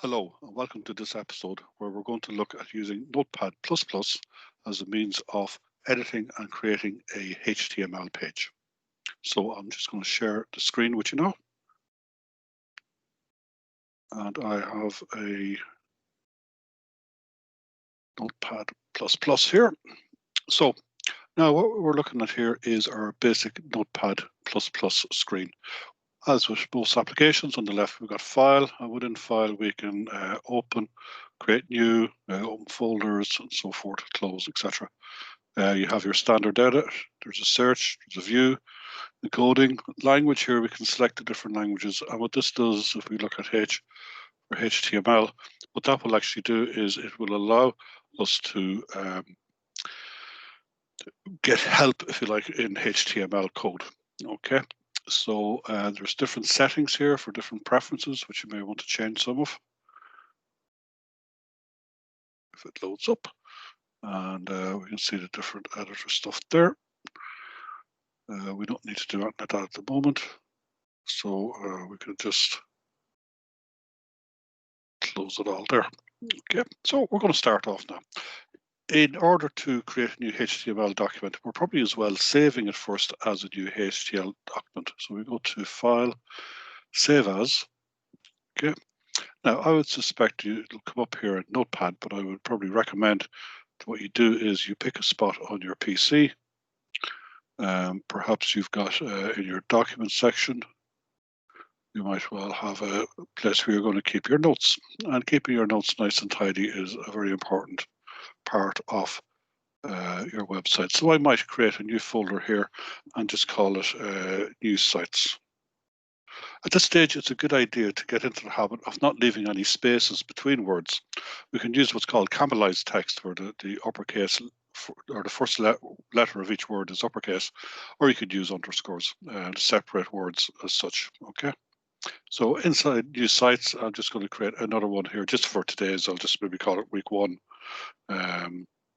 Hello and welcome to this episode where we're going to look at using Notepad++ as a means of editing and creating a HTML page. So I'm just going to share the screen with you now. And I have a Notepad++ here. So now what we're looking at here is our basic Notepad++ screen. As with most applications, on the left we've got File, and within File we can open, create new, open folders, and so forth, close, etc. You have your standard edit, there's a search, there's a view, the coding. Language here, we can select the different languages, and what this does, if we look at H for HTML, what that will actually do is it will allow us to get help, if you like, in HTML code. Okay. So there's different settings here for different preferences, which you may want to change some of. If it loads up, and we can see the different editor stuff there. We don't need to do that at the moment, so we can just close it all there. Okay, so we're going to start off now. In order to create a new HTML document, we're probably as well saving it first as a new HTML document. So we go to File, Save As. Okay. Now, I would suspect it'll come up here in Notepad, but I would probably recommend what you do is you pick a spot on your PC. Perhaps you've got in your document section, you might well have a place where you're going to keep your notes. And keeping your notes nice and tidy is a very important part of your website. So I might create a new folder here and just call it News Sites. At this stage, it's a good idea to get into the habit of not leaving any spaces between words. We can use what's called capitalized text, where the uppercase or the first letter of each word is uppercase, or you could use underscores to separate words as such. Okay. So inside News Sites, I'm just going to create another one here just for today's. I'll just maybe call it week 1.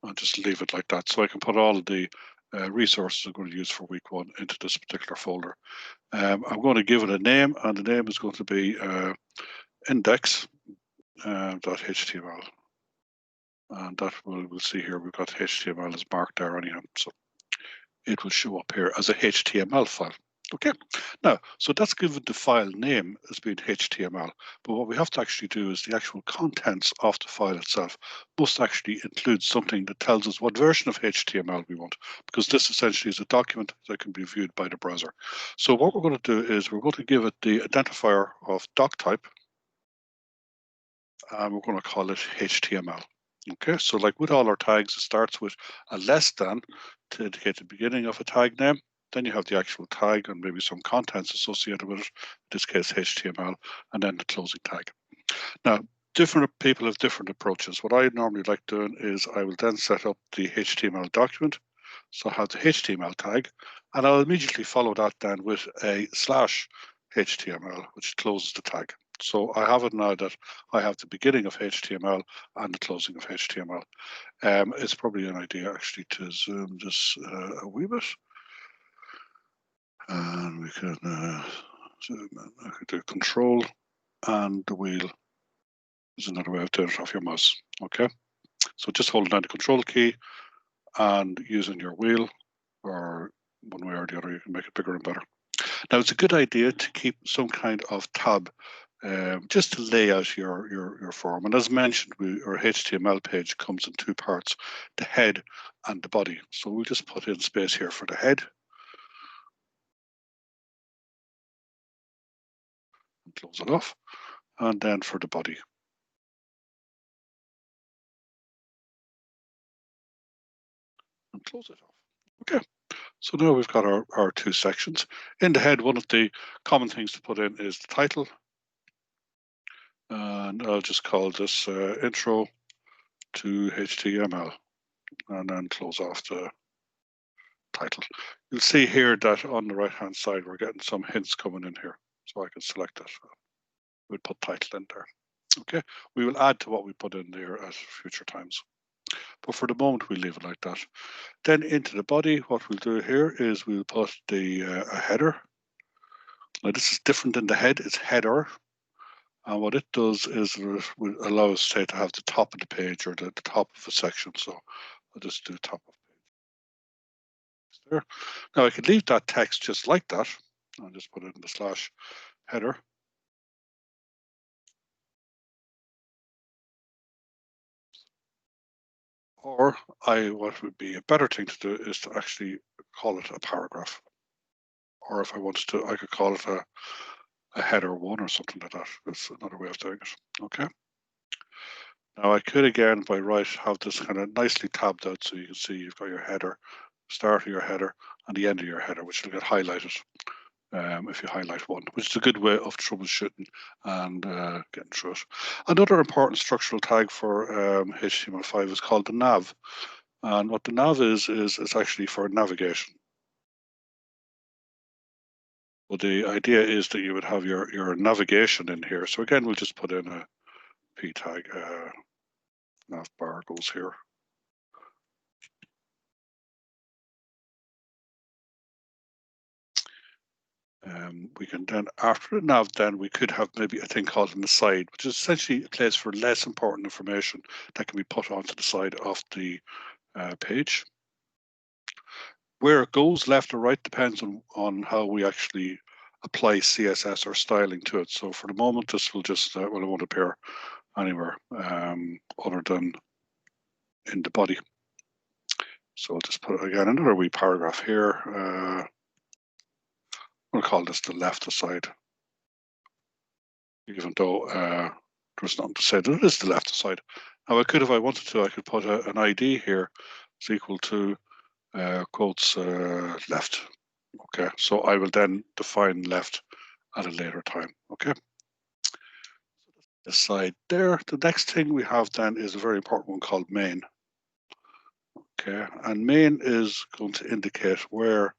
I'll just leave it like that, so I can put all of the resources I'm going to use for week 1 into this particular folder. I'm going to give it a name, and the name is going to be index.html. And that we'll see here, we've got HTML is marked there anyhow, so it will show up here as a HTML file. Okay, now, so that's given the file name as being HTML, but what we have to actually do is the actual contents of the file itself must actually include something that tells us what version of HTML we want, because this essentially is a document that can be viewed by the browser. So what we're going to do is we're going to give it the identifier of doc type, and we're going to call it HTML. Okay, so like with all our tags, it starts with a less than to indicate the beginning of a tag name. Then you have the actual tag and maybe some contents associated with it, in this case HTML, and then the closing tag. Now, different people have different approaches. What I normally like doing is I will then set up the HTML document. So I have the HTML tag, and I'll immediately follow that then with a /HTML, which closes the tag. So I have it now that I have the beginning of HTML and the closing of HTML. It's probably an idea actually to zoom this a wee bit. And we can zoom in. I could do Control and the wheel is another way of doing it off your mouse. Okay, so just holding down the Control key and using your wheel, or one way or the other, you can make it bigger and better. Now, it's a good idea to keep some kind of tab just to lay out your form. And as mentioned, our HTML page comes in 2 parts, the head and the body. So we'll just put in space here for the head. And close it off. And then for the body. And close it off. Okay. So now we've got our 2 sections. In the head, one of the common things to put in is the title. And I'll just call this intro to HTML, and then close off the title. You'll see here that on the right hand side we're getting some hints coming in here, so I can select that. We'll put title in there. Okay, we will add to what we put in there at future times, but for the moment we'll leave it like that. Then into the body, what we'll do here is we'll put the a header. Now this is different than the head, it's header. And what it does is it will allow us, say, to have the top of the page or the top of a section. So I'll just do top of page there. Now I could leave that text just like that. I'll just put it in the slash header. Or what would be a better thing to do is to actually call it a paragraph. Or if I wanted to, I could call it a header one or something like that. That's another way of doing it. Okay. Now I could again by right have this kind of nicely tabbed out so you can see you've got your header, start of your header and the end of your header, which will get highlighted if you highlight one, which is a good way of troubleshooting and getting through it. Another important structural tag for HTML5 is called the nav. And what the nav is it's actually for navigation. Well, the idea is that you would have your navigation in here. So again, we'll just put in a p tag. Nav bar goes here. We can then, after the nav, then we could have maybe a thing called an aside, which is essentially a place for less important information that can be put onto the side of the page. Where it goes left or right depends on how we actually apply CSS or styling to it. So for the moment, this will just, well, it won't appear anywhere other than in the body. So I'll just put again another wee paragraph here. We'll call this the left aside, even though there's nothing to say that it is the left side. Now I could, if I wanted to, I could put an ID here. It's equal to quotes left. Okay, so I will then define left at a later time. Okay. This side there. The next thing we have then is a very important one called main. Okay, and main is going to indicate where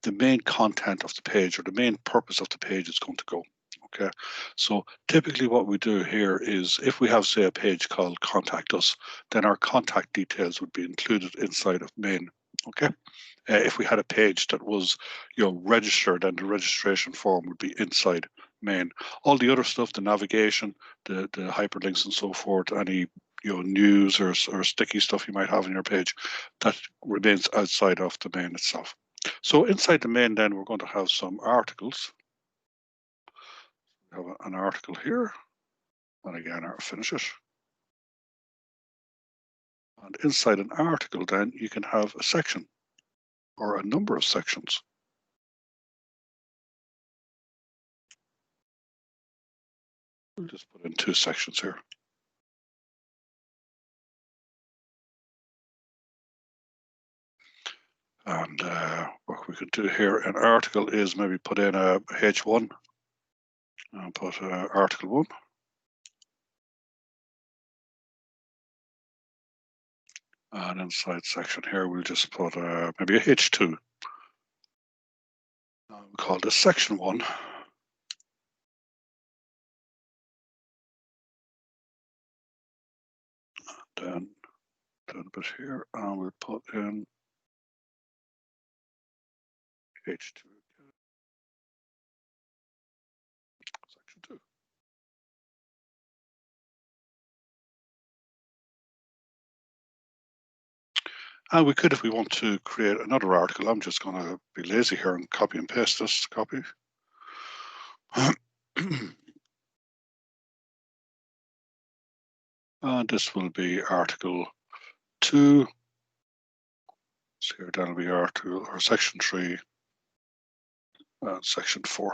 the main content of the page or the main purpose of the page is going to go. Okay, so typically what we do here is if we have, say, a page called Contact Us, then our contact details would be included inside of main. Okay, if we had a page that was, registered, and the registration form would be inside main. All the other stuff, the navigation, the hyperlinks and so forth, any news or sticky stuff you might have on your page, that remains outside of the main itself. So inside the main, then we're going to have some articles. We have an article here, and again, I'll finish it. And inside an article, then you can have a section or a number of sections. We'll just put in 2 sections here. And what we could do here, an article is maybe put in a H1 and put article 1. And inside section here, we'll just put maybe a H2. We'll call this section 1. Then do a bit here, and we'll put in H2, section 2. And we could, if we want to create another article, I'm just going to be lazy here and copy and paste this. Copy. And this will be article 2. So here that'll be article or section 3 and section 4.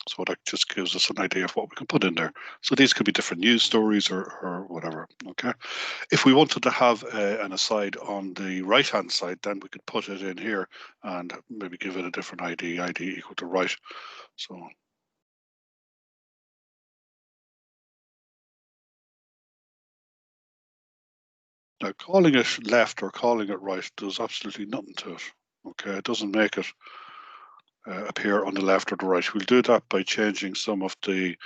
So that just gives us an idea of what we can put in there. So these could be different news stories or whatever. Okay. If we wanted to have an aside on the right-hand side, then we could put it in here and maybe give it a different ID equal to right. So now calling it left or calling it right does absolutely nothing to it. Okay, it doesn't make it appear on the left or the right. We'll do that by changing some of the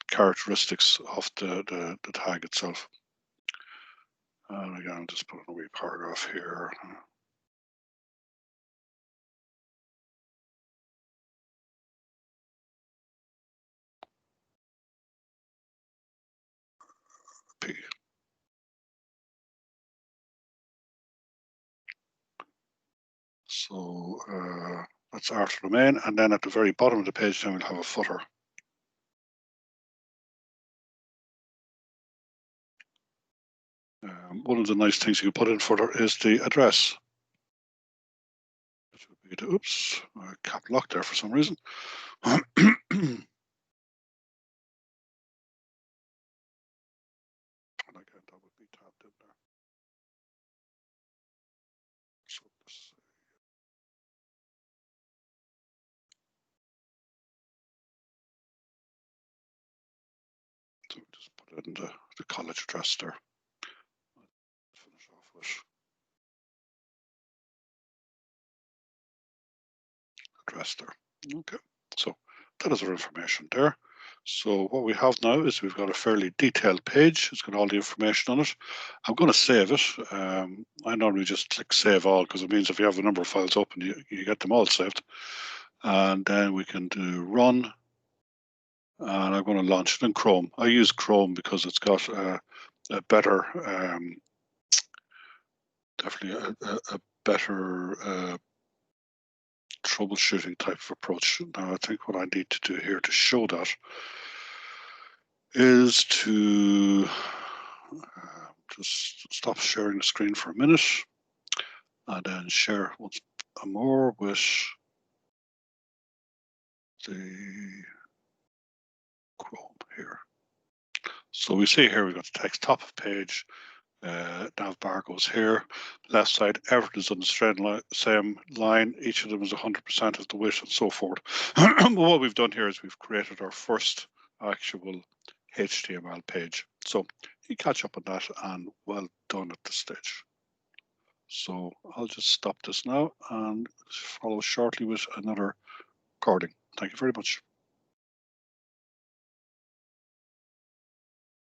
characteristics of the tag itself. And again, I'll just put in a wee paragraph here. P. So that's Arthur Domain, and then at the very bottom of the page, then we'll have a footer. One of the nice things you can put in footer is the address. Oops, cap lock there for some reason. And again, that would be tabbed in there. So this, so just put it in the college address there. Finish off with address there. Okay, so that is our information there. So what we have now is we've got a fairly detailed page. It's got all the information on it. I'm going to save it. I normally just click save all because it means if you have a number of files open, you get them all saved. And then we can do run. And I'm going to launch it in Chrome. I use Chrome because it's got a better, definitely a better troubleshooting type of approach. Now, I think what I need to do here to show that is to just stop sharing the screen for a minute and then share once more with the Chrome here. So we see here we've got the text top of page, nav bar goes here, left side, everything is on the same line, each of them is 100% of the width and so forth. What we've done here is we've created our first actual HTML page. So you catch up on that and well done at this stage. So I'll just stop this now and follow shortly with another recording. Thank you very much.